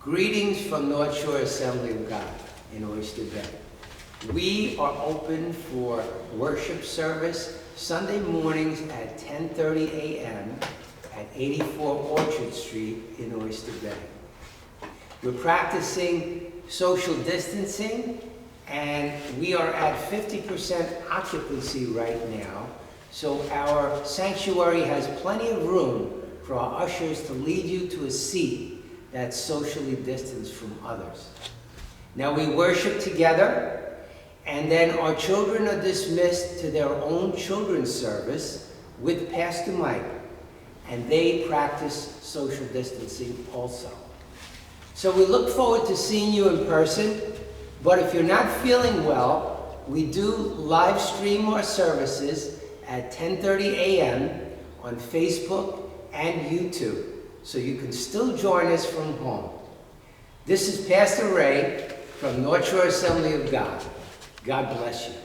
Greetings from North Shore Assembly of God in Oyster Bay. We are open for worship service Sunday mornings at 10:30 a.m. at 84 Orchard Street in Oyster Bay. We're practicing social distancing, and we are at 50% occupancy right now, so our sanctuary has plenty of room for our ushers to lead you to a seat that's socially distanced from others. Now we worship together, and then our children are dismissed to their own children's service with Pastor Mike, and they practice social distancing also. So we look forward to seeing you in person, but if you're not feeling well, we do live stream our services at 10:30 a.m. on Facebook and YouTube, so you can still join us from home. This is Pastor Ray from North Shore Assembly of God. God bless you.